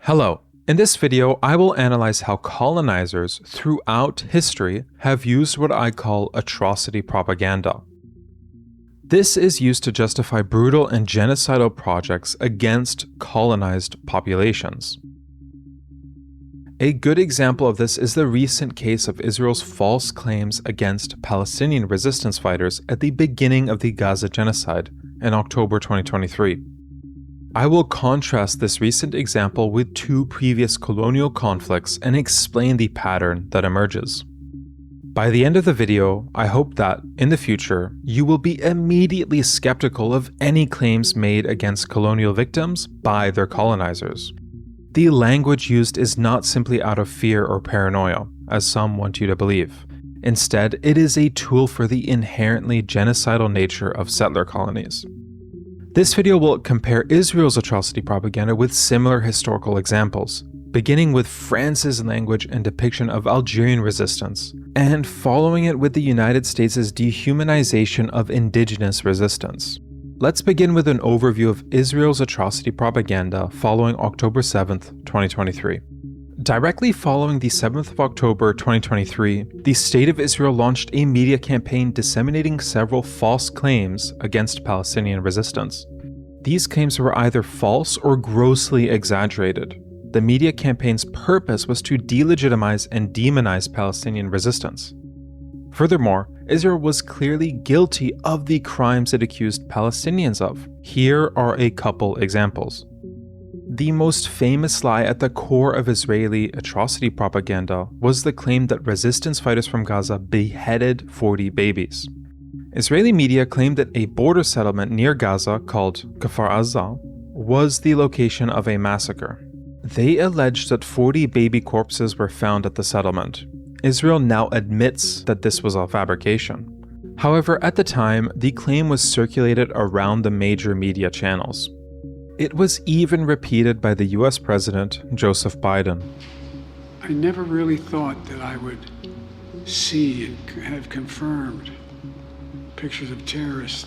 Hello. In this video, I will analyze how colonizers throughout history have used what I call atrocity propaganda. This is used to justify brutal and genocidal projects against colonized populations. A good example of this is the recent case of Israel's false claims against Palestinian resistance fighters at the beginning of the Gaza genocide in October 2023. I will contrast this recent example with two previous colonial conflicts and explain the pattern that emerges. By the end of the video, I hope that, in the future, you will be immediately skeptical of any claims made against colonial victims by their colonizers. The language used is not simply out of fear or paranoia, as some want you to believe. Instead, it is a tool for the inherently genocidal nature of settler colonies. This video will compare Israel's atrocity propaganda with similar historical examples, beginning with France's language and depiction of Algerian resistance, and following it with the United States' dehumanization of indigenous resistance. Let's begin with an overview of Israel's atrocity propaganda following October 7th, 2023. Directly following the 7th of October 2023, the State of Israel launched a media campaign disseminating several false claims against Palestinian resistance. These claims were either false or grossly exaggerated. The media campaign's purpose was to delegitimize and demonize Palestinian resistance. Furthermore, Israel was clearly guilty of the crimes it accused Palestinians of. Here are a couple examples. The most famous lie at the core of Israeli atrocity propaganda was the claim that resistance fighters from Gaza beheaded 40 babies. Israeli media claimed that a border settlement near Gaza called Kfar Aza was the location of a massacre. They alleged that 40 baby corpses were found at the settlement. Israel now admits that this was a fabrication. However, at the time, the claim was circulated around the major media channels. It was even repeated by the US President, Joseph Biden. I never really thought that I would see and have confirmed pictures of terrorists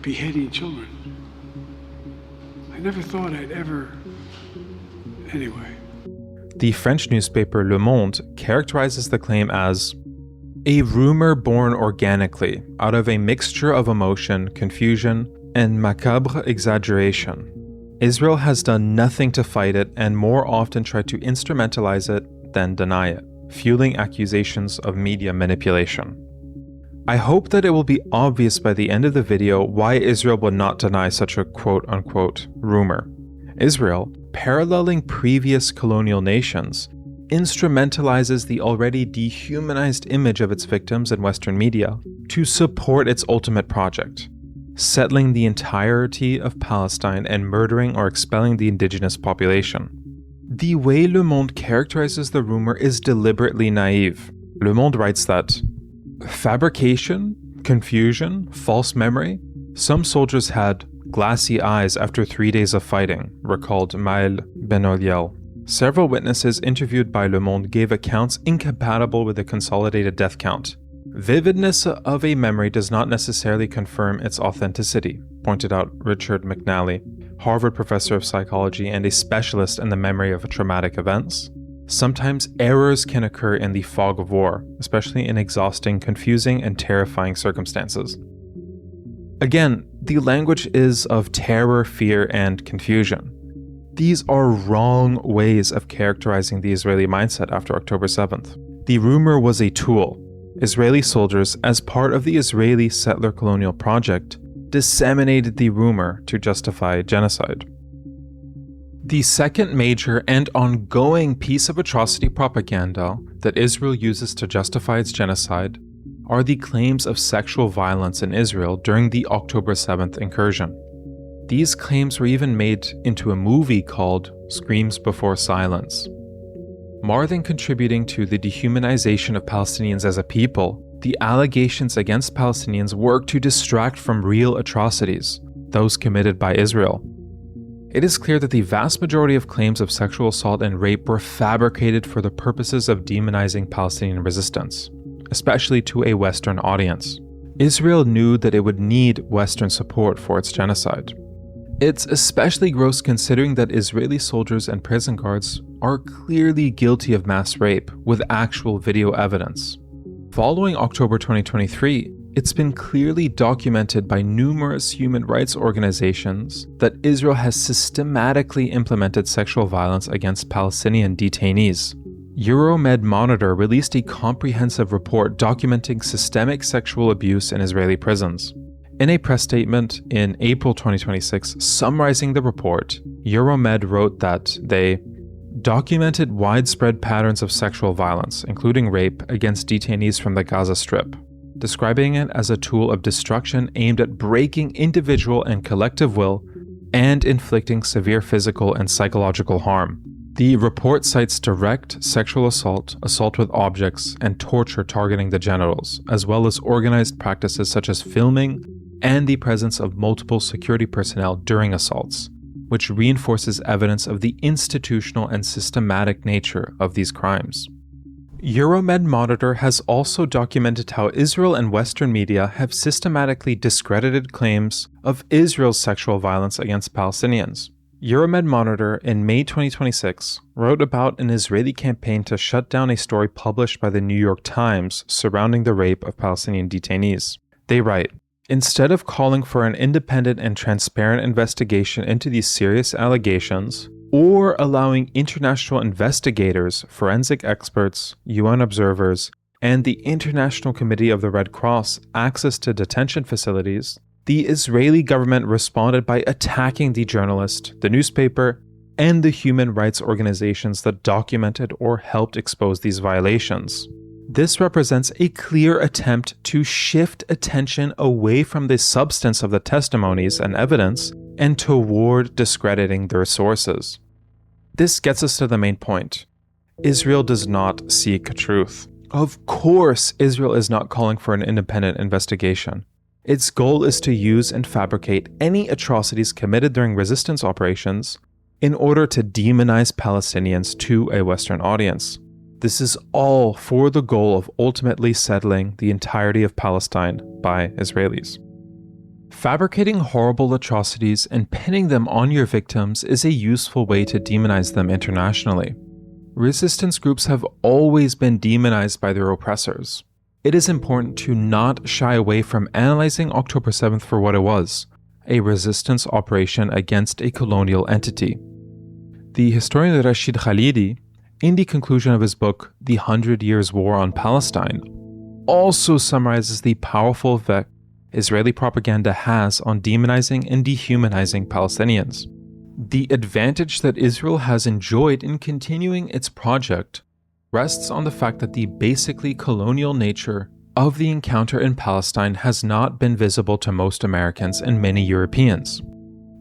beheading children. I never thought I'd ever... Anyway. The French newspaper Le Monde characterizes the claim as a rumor born organically out of a mixture of emotion, confusion, and macabre exaggeration. Israel has done nothing to fight it and more often tried to instrumentalize it than deny it, fueling accusations of media manipulation. I hope that it will be obvious by the end of the video why Israel would not deny such a quote-unquote rumor. Israel, paralleling previous colonial nations, instrumentalizes the already dehumanized image of its victims in Western media to support its ultimate project, settling the entirety of Palestine and murdering or expelling the indigenous population. The way Le Monde characterizes the rumor is deliberately naive. Le Monde writes that fabrication, confusion, false memory. Some soldiers had glassy eyes after 3 days of fighting, recalled Maël Beniaiche. Several witnesses interviewed by Le Monde gave accounts incompatible with the consolidated death count. Vividness of a memory does not necessarily confirm its authenticity, pointed out Richard McNally, Harvard professor of psychology and a specialist in the memory of traumatic events. Sometimes errors can occur in the fog of war, especially in exhausting, confusing, and terrifying circumstances. Again, the language is of terror, fear, and confusion. These are wrong ways of characterizing the Israeli mindset after October 7th. The rumor was a tool. Israeli soldiers, as part of the Israeli settler colonial project, disseminated the rumor to justify genocide. The second major and ongoing piece of atrocity propaganda that Israel uses to justify its genocide are the claims of sexual violence in Israel during the October 7th incursion. These claims were even made into a movie called Screams Before Silence. More than contributing to the dehumanization of Palestinians as a people, the allegations against Palestinians work to distract from real atrocities, those committed by Israel. It is clear that the vast majority of claims of sexual assault and rape were fabricated for the purposes of demonizing Palestinian resistance, especially to a Western audience. Israel knew that it would need Western support for its genocide. It's especially gross considering that Israeli soldiers and prison guards are clearly guilty of mass rape with actual video evidence. Following October 2023, it's been clearly documented by numerous human rights organizations that Israel has systematically implemented sexual violence against Palestinian detainees. Euromed Monitor released a comprehensive report documenting systemic sexual abuse in Israeli prisons. In a press statement in April 2026 summarizing the report, Euromed wrote that they documented widespread patterns of sexual violence, including rape, against detainees from the Gaza Strip, describing it as a tool of destruction aimed at breaking individual and collective will and inflicting severe physical and psychological harm. The report cites direct sexual assault, assault with objects, and torture targeting the genitals, as well as organized practices such as filming and the presence of multiple security personnel during assaults, which reinforces evidence of the institutional and systematic nature of these crimes. Euromed Monitor has also documented how Israel and Western media have systematically discredited claims of Israel's sexual violence against Palestinians. Euromed Monitor in May 2026 wrote about an Israeli campaign to shut down a story published by the New York Times surrounding the rape of Palestinian detainees. They write, "Instead of calling for an independent and transparent investigation into these serious allegations, or allowing international investigators, forensic experts, UN observers, and the International Committee of the Red Cross access to detention facilities, the Israeli government responded by attacking the journalist, the newspaper, and the human rights organizations that documented or helped expose these violations. This represents a clear attempt to shift attention away from the substance of the testimonies and evidence and toward discrediting their sources." This gets us to the main point. Israel does not seek truth. Of course, Israel is not calling for an independent investigation. Its goal is to use and fabricate any atrocities committed during resistance operations in order to demonize Palestinians to a Western audience. This is all for the goal of ultimately settling the entirety of Palestine by Israelis. Fabricating horrible atrocities and pinning them on your victims is a useful way to demonize them internationally. Resistance groups have always been demonized by their oppressors. It is important to not shy away from analyzing October 7th for what it was, a resistance operation against a colonial entity. The historian Rashid Khalidi, in the conclusion of his book, The 100 Years' War on Palestine, also summarizes the powerful effect Israeli propaganda has on demonizing and dehumanizing Palestinians. The advantage that Israel has enjoyed in continuing its project rests on the fact that the basically colonial nature of the encounter in Palestine has not been visible to most Americans and many Europeans.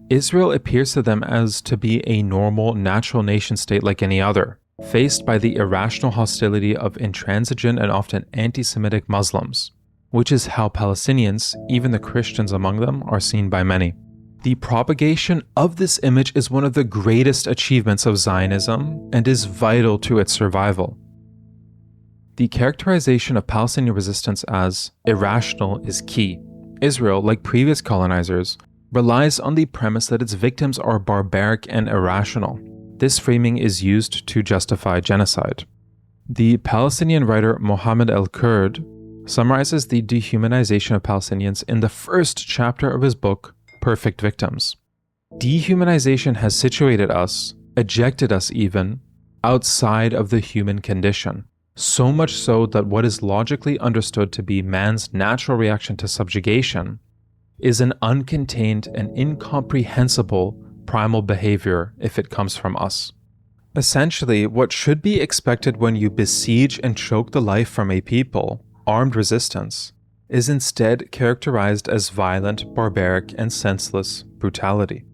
Israel appears to them as to be a normal, natural nation-state like any other, faced by the irrational hostility of intransigent and often anti-Semitic Muslims, which is how Palestinians, even the Christians among them, are seen by many. The propagation of this image is one of the greatest achievements of Zionism and is vital to its survival. The characterization of Palestinian resistance as irrational is key. Israel, like previous colonizers, relies on the premise that its victims are barbaric and irrational. This framing is used to justify genocide. The Palestinian writer Mohammed El-Kurd summarizes the dehumanization of Palestinians in the first chapter of his book, Perfect Victims. Dehumanization has situated us, ejected us even, outside of the human condition. So much so that what is logically understood to be man's natural reaction to subjugation is an uncontained and incomprehensible primal behavior if it comes from us. Essentially, what should be expected when you besiege and choke the life from a people, armed resistance, is instead characterized as violent, barbaric, and senseless brutality.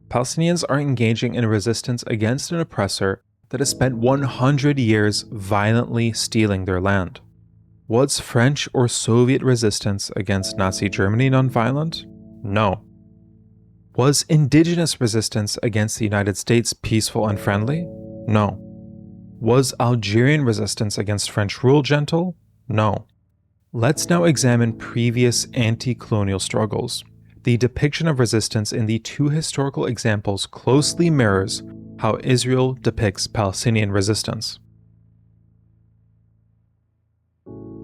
Palestinians are engaging in resistance against an oppressor that has spent 100 years violently stealing their land. Was French or Soviet resistance against Nazi Germany nonviolent? No. Was indigenous resistance against the United States peaceful and friendly? No. Was Algerian resistance against French rule gentle? No. Let's now examine previous anti-colonial struggles. the depiction of resistance in the two historical examples closely mirrors how Israel depicts Palestinian resistance.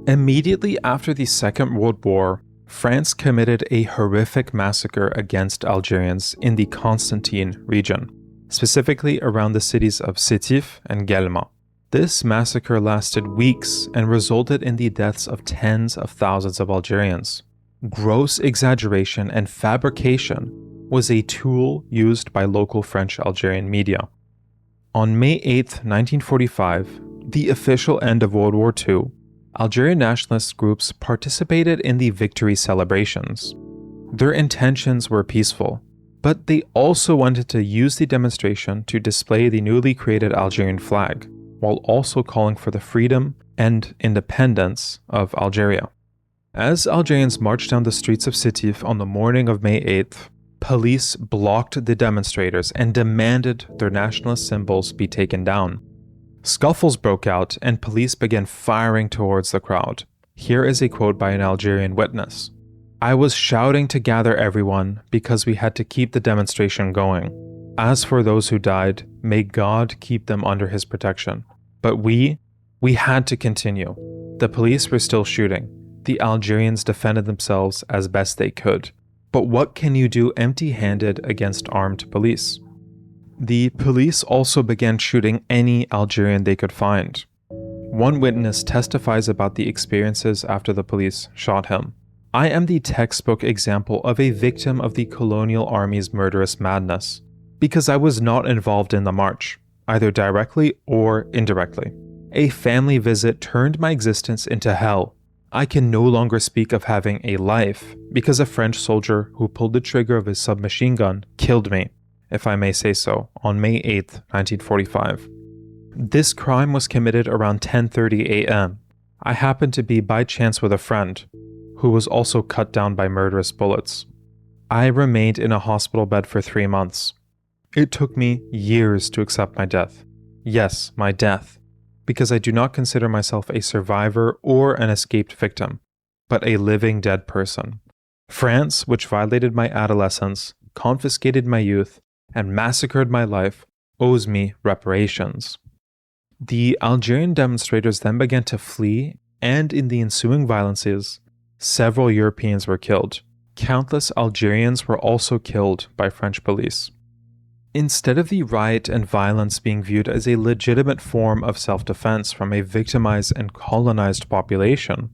Immediately after the Second World War, France committed a horrific massacre against Algerians in the Constantine region, specifically around the cities of Sétif and Guelma. This massacre lasted weeks and resulted in the deaths of tens of thousands of Algerians. Gross exaggeration and fabrication was a tool used by local French Algerian media. On May 8, 1945, the official end of World War II, Algerian nationalist groups participated in the victory celebrations. Their intentions were peaceful, but they also wanted to use the demonstration to display the newly created Algerian flag, while also calling for the freedom and independence of Algeria. As Algerians marched down the streets of Sétif on the morning of May 8th, police blocked the demonstrators and demanded their nationalist symbols be taken down. Scuffles broke out and police began firing towards the crowd. Here is a quote by an Algerian witness. "I was shouting to gather everyone because we had to keep the demonstration going. As for those who died, may God keep them under his protection. But we had to continue. The police were still shooting. The Algerians defended themselves as best they could. But what can you do empty-handed against armed police?" The police also began shooting any Algerian they could find. One witness testifies about the experiences after the police shot him. "I am the textbook example of a victim of the colonial army's murderous madness, because I was not involved in the march, either directly or indirectly. A family visit turned my existence into hell. I can no longer speak of having a life, because a French soldier who pulled the trigger of his submachine gun killed me, if I may say so, on May 8, 1945. This crime was committed around 10:30 a.m. I happened to be by chance with a friend, who was also cut down by murderous bullets. I remained in a hospital bed for 3 months. It took me years to accept my death. Yes, my death, because I do not consider myself a survivor or an escaped victim, but a living dead person. France, which violated my adolescence, confiscated my youth, and massacred my life, owes me reparations." The Algerian demonstrators then began to flee, and in the ensuing violences, several Europeans were killed. Countless Algerians were also killed by French police. Instead of the riot and violence being viewed as a legitimate form of self-defense from a victimized and colonized population,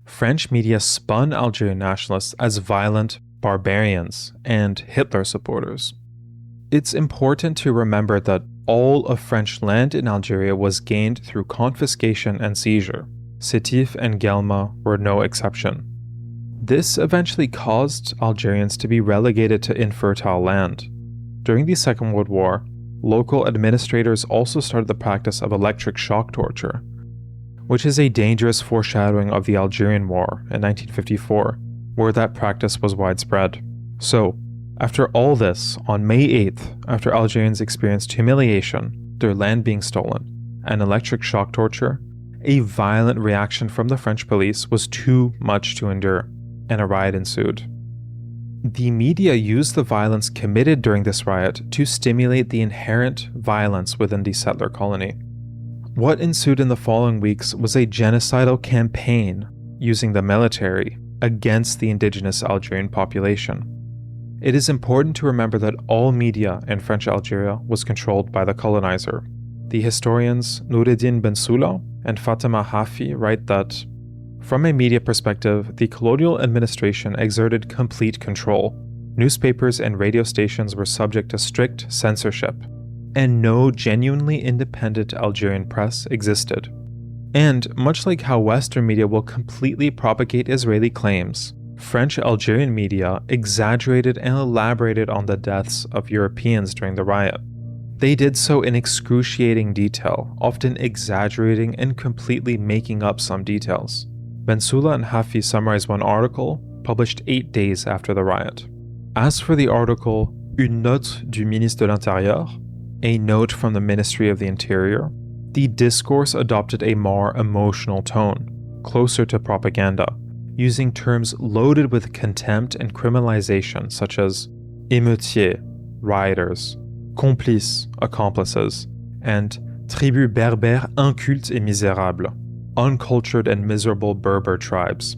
French media spun Algerian nationalists as violent barbarians and Hitler supporters. It's important to remember that all of French land in Algeria was gained through confiscation and seizure. Sétif and Guelma were no exception. This eventually caused Algerians to be relegated to infertile land. During the Second World War, local administrators also started the practice of electric shock torture, which is a dangerous foreshadowing of the Algerian War in 1954, where that practice was widespread. So, after all this, on May 8th, after Algerians experienced humiliation, their land being stolen, and electric shock torture, a violent reaction from the French police was too much to endure, and a riot ensued. The media used the violence committed during this riot to stimulate the inherent violence within the settler colony. What ensued in the following weeks was a genocidal campaign using the military against the indigenous Algerian population. It is important to remember that all media in French Algeria was controlled by the colonizer. The historians Noureddine Bensoula and Fatma Hafi write that, from a media perspective, the colonial administration exerted complete control. Newspapers and radio stations were subject to strict censorship, and no genuinely independent Algerian press existed. And much like how Western media will completely propagate Israeli claims, French Algerian media exaggerated and elaborated on the deaths of Europeans during the riot. They did so in excruciating detail, often exaggerating and completely making up some details. Bensoula and Hafi summarize one article, published 8 days after the riot. As for the article, Une note du ministre de l'Intérieur, a note from the Ministry of the Interior, the discourse adopted a more emotional tone, closer to propaganda, using terms loaded with contempt and criminalization such as émeutiers, rioters, complices, accomplices, and tribus berbères incultes et misérables, uncultured and miserable Berber tribes.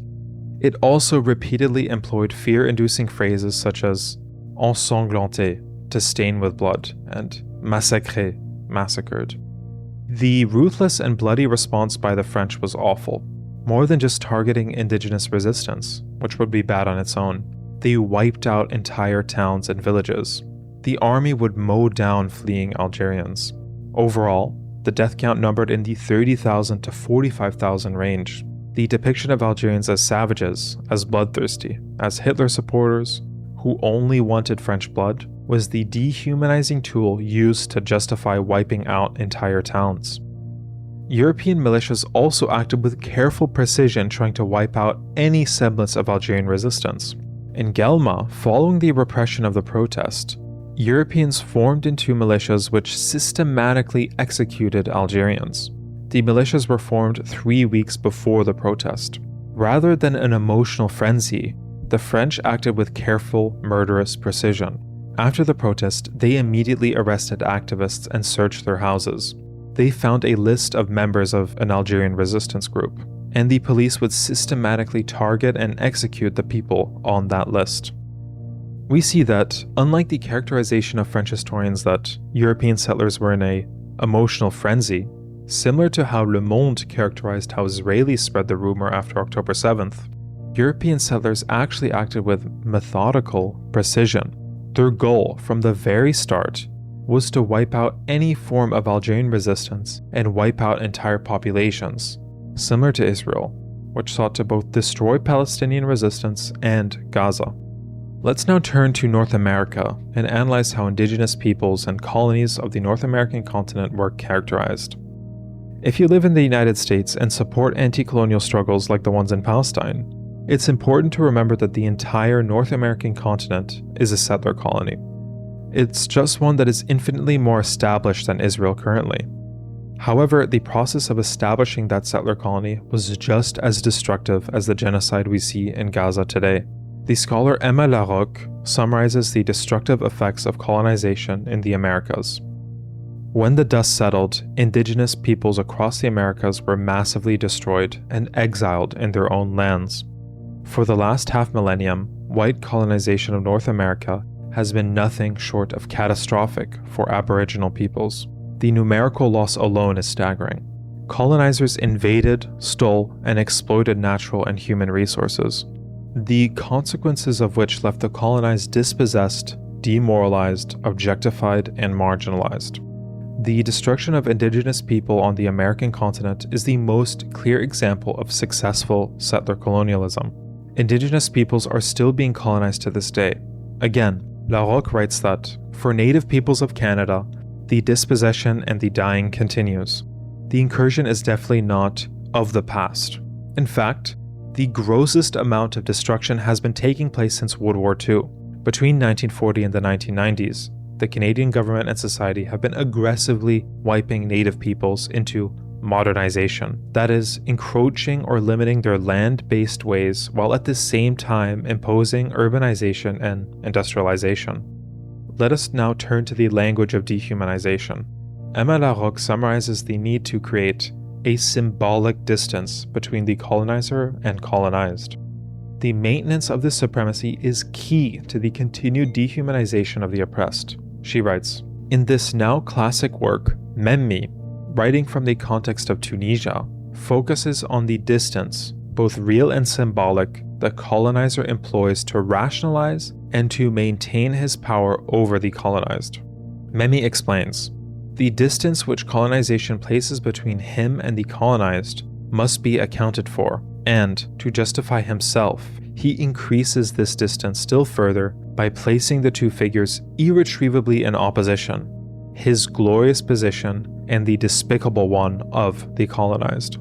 It also repeatedly employed fear-inducing phrases such as ensanglanté, to stain with blood, and massacres, massacred. The ruthless and bloody response by the French was awful. More than just targeting indigenous resistance, which would be bad on its own, they wiped out entire towns and villages. The army would mow down fleeing Algerians. Overall, the death count numbered in the 30,000 to 45,000 range. The depiction of Algerians as savages, as bloodthirsty, as Hitler supporters, who only wanted French blood, was the dehumanizing tool used to justify wiping out entire towns. European militias also acted with careful precision, trying to wipe out any semblance of Algerian resistance. In Guelma, following the repression of the protest, Europeans formed into militias which systematically executed Algerians. The militias were formed 3 weeks before the protest. Rather than an emotional frenzy, the French acted with careful, murderous precision. After the protest, they immediately arrested activists and searched their houses. They found a list of members of an Algerian resistance group, and the police would systematically target and execute the people on that list. We see that, unlike the characterization of French historians that European settlers were in an emotional frenzy, similar to how Le Monde characterized how Israelis spread the rumor after October 7th, European settlers actually acted with methodical precision. Their goal from the very start was to wipe out any form of Algerian resistance and wipe out entire populations, similar to Israel, which sought to both destroy Palestinian resistance and Gaza. Let's now turn to North America and analyze how indigenous peoples and colonies of the North American continent were characterized. If you live in the United States and support anti-colonial struggles like the ones in Palestine, it's important to remember that the entire North American continent is a settler colony. It's just one that is infinitely more established than Israel currently. However, the process of establishing that settler colony was just as destructive as the genocide we see in Gaza today. The scholar Emma Larocque summarizes the destructive effects of colonization in the Americas. When the dust settled, indigenous peoples across the Americas were massively destroyed and exiled in their own lands. For the last half millennium, white colonization of North America has been nothing short of catastrophic for Aboriginal peoples. The numerical loss alone is staggering. Colonizers invaded, stole, and exploited natural and human resources, the consequences of which left the colonized dispossessed, demoralized, objectified, and marginalized. The destruction of indigenous people on the American continent is the most clear example of successful settler colonialism. Indigenous peoples are still being colonized to this day. Again, Larocque writes that, for native peoples of Canada, the dispossession and the dying continues. The incursion is definitely not of the past. In fact, the grossest amount of destruction has been taking place since World War II. Between 1940 and the 1990s, the Canadian government and society have been aggressively wiping native peoples into modernization, that is, encroaching or limiting their land-based ways while at the same time imposing urbanization and industrialization. Let us now turn to the language of dehumanization. Emma Larocque summarizes the need to create a symbolic distance between the colonizer and colonized. The maintenance of this supremacy is key to the continued dehumanization of the oppressed. She writes, in this now classic work, Memmi, writing from the context of Tunisia, focuses on the distance, both real and symbolic, the colonizer employs to rationalize and to maintain his power over the colonized. Memmi explains, the distance which colonization places between him and the colonized must be accounted for, and, to justify himself, he increases this distance still further by placing the two figures irretrievably in opposition, his glorious position and the despicable one of the colonized.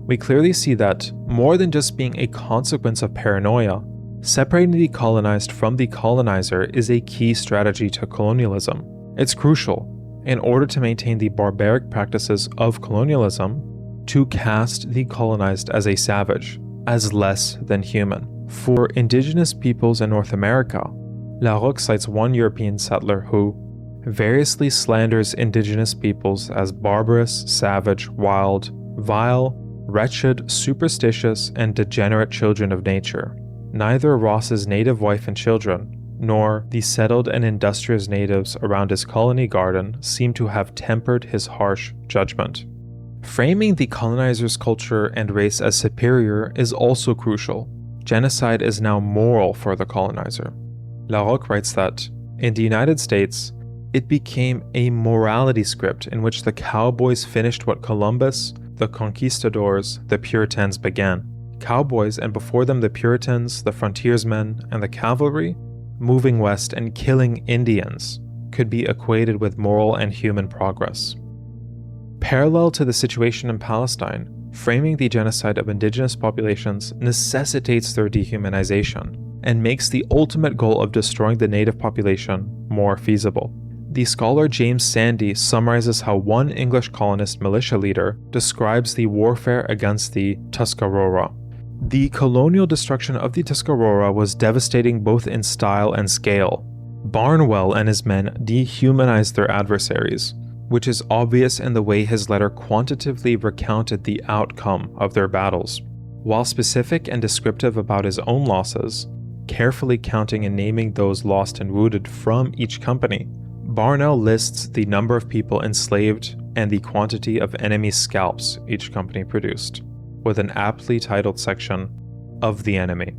We clearly see that, more than just being a consequence of paranoia, separating the colonized from the colonizer is a key strategy to colonialism. It's crucial, in order to maintain the barbaric practices of colonialism, to cast the colonized as a savage, as less than human. For indigenous peoples in North America, Larocque cites one European settler who variously slanders indigenous peoples as barbarous, savage, wild, vile, wretched, superstitious, and degenerate children of nature. Neither Ross's native wife and children, nor the settled and industrious natives around his colony garden seem to have tempered his harsh judgment. Framing the colonizers' culture and race as superior is also crucial. Genocide is now moral for the colonizer. Larocque writes that, in the United States, it became a morality script in which the cowboys finished what Columbus, the conquistadors, the Puritans began. Cowboys, and before them the Puritans, the frontiersmen, and the cavalry, moving west and killing Indians, could be equated with moral and human progress. Parallel to the situation in Palestine, framing the genocide of indigenous populations necessitates their dehumanization and makes the ultimate goal of destroying the native population more feasible. The scholar James Sandy summarizes how one English colonist militia leader describes the warfare against the Tuscarora. The colonial destruction of the Tuscarora was devastating both in style and scale. Barnwell and his men dehumanized their adversaries, which is obvious in the way his letter quantitatively recounted the outcome of their battles. While specific and descriptive about his own losses, carefully counting and naming those lost and wounded from each company, Barnwell lists the number of people enslaved and the quantity of enemy scalps each company produced, with an aptly titled section, "Of the Enemy."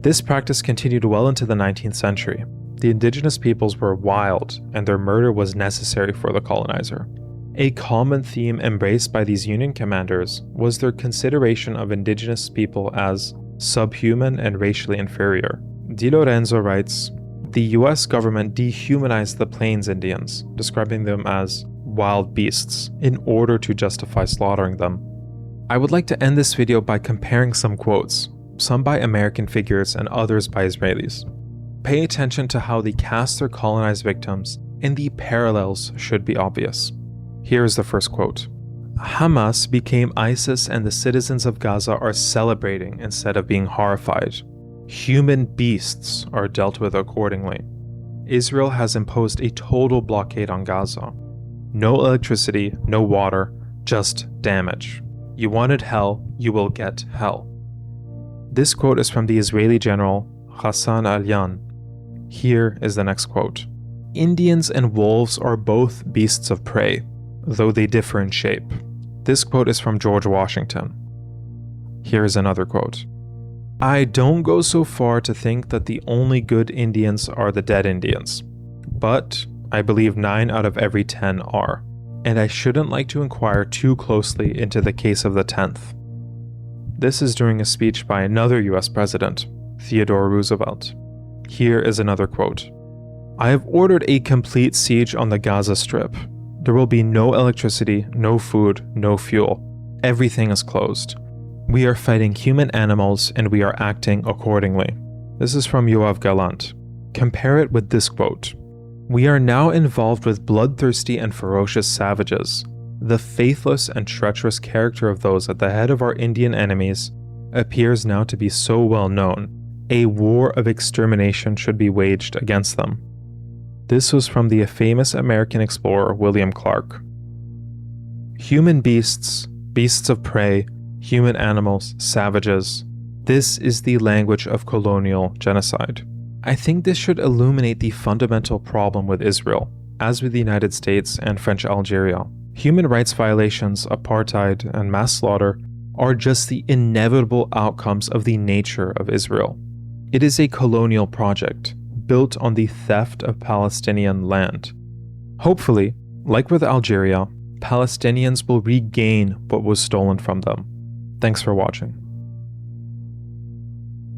This practice continued well into the 19th century. The indigenous peoples were wild, and their murder was necessary for the colonizer. A common theme embraced by these Union commanders was their consideration of indigenous people as subhuman and racially inferior. Di Lorenzo writes, "The US government dehumanized the Plains Indians, describing them as wild beasts, in order to justify slaughtering them." I would like to end this video by comparing some quotes, some by American figures and others by Israelis. Pay attention to how they cast their colonized victims, and the parallels should be obvious. Here is the first quote. "Hamas became ISIS and the citizens of Gaza are celebrating instead of being horrified. Human beasts are dealt with accordingly. Israel has imposed a total blockade on Gaza. No electricity, no water, just damage. You wanted hell, you will get hell." This quote is from the Israeli general Hassan Alyan. Here is the next quote. "Indians and wolves are both beasts of prey, though they differ in shape." This quote is from George Washington. Here is another quote. "I don't go so far to think that the only good Indians are the dead Indians, but I believe 9 out of every 10 are, and I shouldn't like to inquire too closely into the case of the 10th. This is during a speech by another US president, Theodore Roosevelt. Here is another quote. "I have ordered a complete siege on the Gaza Strip. There will be no electricity, no food, no fuel. Everything is closed. We are fighting human animals and we are acting accordingly." This is from Yoav Gallant. Compare it with this quote. "We are now involved with bloodthirsty and ferocious savages. The faithless and treacherous character of those at the head of our Indian enemies appears now to be so well known. A war of extermination should be waged against them." This was from the famous American explorer William Clark. Human beasts, beasts of prey, human animals, savages. This is the language of colonial genocide. I think this should illuminate the fundamental problem with Israel, as with the United States and French Algeria. Human rights violations, apartheid, and mass slaughter are just the inevitable outcomes of the nature of Israel. It is a colonial project, built on the theft of Palestinian land. Hopefully, like with Algeria, Palestinians will regain what was stolen from them. Thanks for watching.